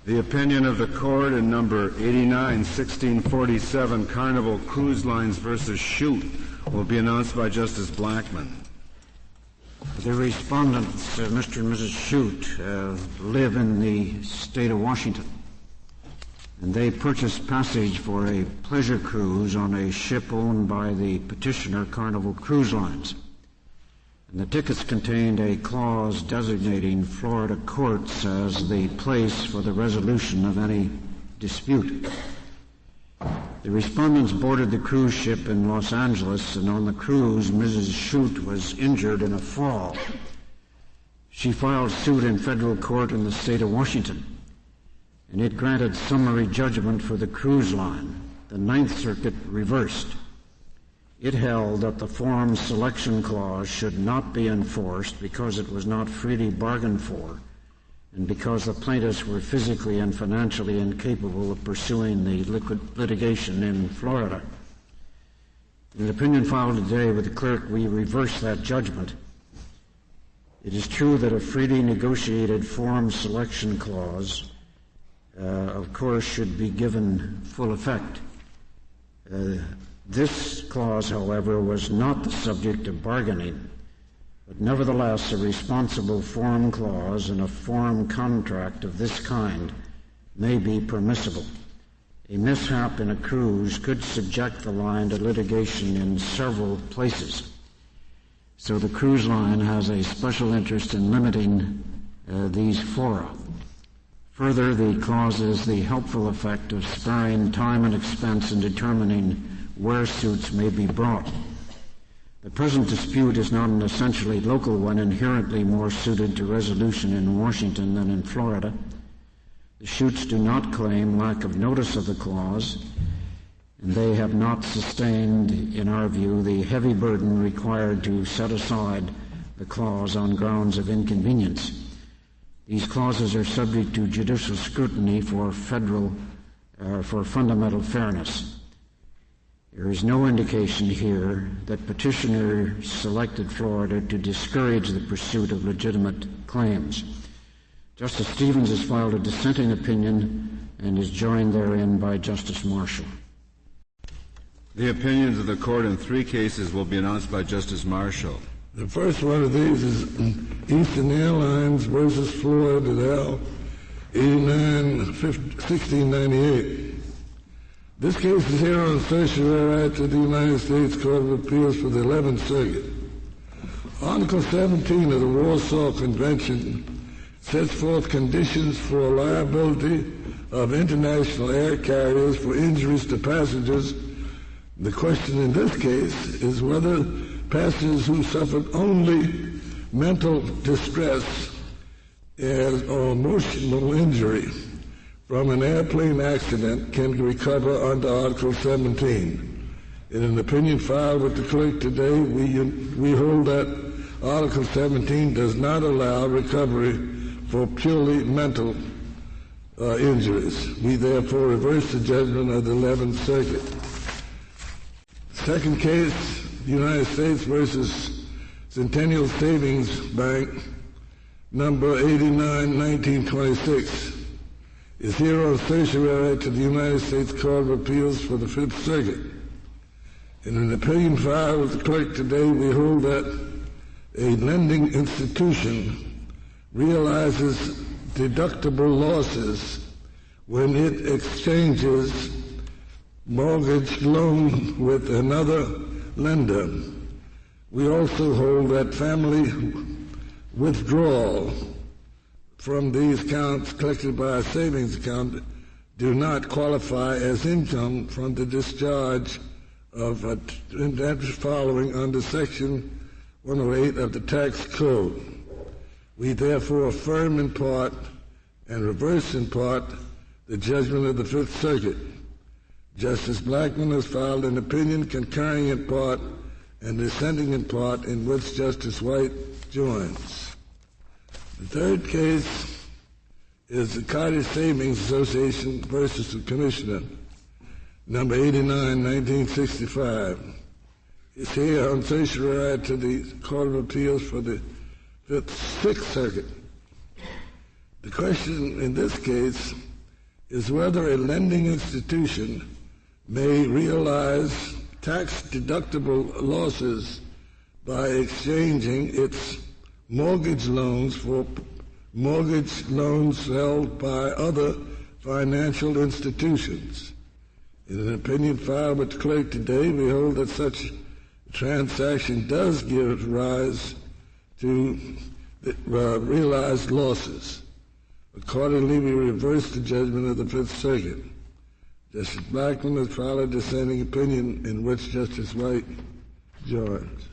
The opinion of the court in number 89-1647, Carnival Cruise Lines versus Shute, will be announced by Justice Blackmun. The respondents, Mr. and Mrs. Shute, live in the state of Washington, and they purchased passage for a pleasure cruise on a ship owned by the petitioner, Carnival Cruise Lines. And the tickets contained a clause designating Florida courts as the place for the resolution of any dispute. The respondents boarded the cruise ship in Los Angeles, and on the cruise, Mrs. Shute was injured in a fall. She filed suit in federal court in the state of Washington, and it granted summary judgment for the cruise line. The Ninth Circuit reversed. It held that the forum selection clause should not be enforced because it was not freely bargained for and because the plaintiffs were physically and financially incapable of pursuing the litigation in Florida. In an opinion filed today with the clerk, we reverse that judgment. It is true that a freely negotiated forum selection clause, of course, should be given full effect. This clause, however, was not the subject of bargaining, but nevertheless a responsible forum clause in a forum contract of this kind may be permissible. A mishap in a cruise could subject the line to litigation in several places, so the cruise line has a special interest in limiting these fora. Further, the clause has the helpful effect of sparing time and expense in determining where suits may be brought. The present dispute is not an essentially local one, inherently more suited to resolution in Washington than in Florida. The Shutes do not claim lack of notice of the clause, and they have not sustained, in our view, the heavy burden required to set aside the clause on grounds of inconvenience. These clauses are subject to judicial scrutiny for fundamental fairness. There is no indication here that petitioner selected Florida to discourage the pursuit of legitimate claims. Justice Stevens has filed a dissenting opinion and is joined therein by Justice Marshall. The opinions of the court in three cases will be announced by Justice Marshall. The first one of these is Eastern Airlines versus Floyd et al., 1698. This case is here on certiorari to the United States Court of Appeals for the 11th Circuit. Article 17 of the Warsaw Convention sets forth conditions for liability of international air carriers for injuries to passengers. The question in this case is whether passengers who suffered only mental distress or emotional injury from an airplane accident can recover under Article 17. In an opinion filed with the clerk today, we hold that Article 17 does not allow recovery for purely mental injuries. We therefore reverse the judgment of the 11th Circuit. Second case, United States versus Centennial Savings Bank, number 89-1926. Is here on certiorari to the United States Court of Appeals for the Fifth Circuit. In an opinion filed with the clerk today, we hold that a lending institution realizes deductible losses when it exchanges mortgage loan with another lender. We also hold that family withdrawal from these accounts collected by a savings account do not qualify as income from the discharge of that following under Section 108 of the Tax Code. We therefore affirm in part and reverse in part the judgment of the Fifth Circuit. Justice Blackmun has filed an opinion concurring in part and dissenting in part, in which Justice White joins. The third case is the Cottage Savings Association versus the Commissioner, number 89-1965. It's here on certiorari to the Court of Appeals for the Sixth Circuit. The question in this case is whether a lending institution may realize tax-deductible losses by exchanging its mortgage loans for mortgage loans held by other financial institutions. In an opinion filed with the clerk today, we hold that such a transaction does give rise to realized losses. Accordingly, we reverse the judgment of the Fifth Circuit. Justice Blackmun has filed a dissenting opinion in which Justice White joins.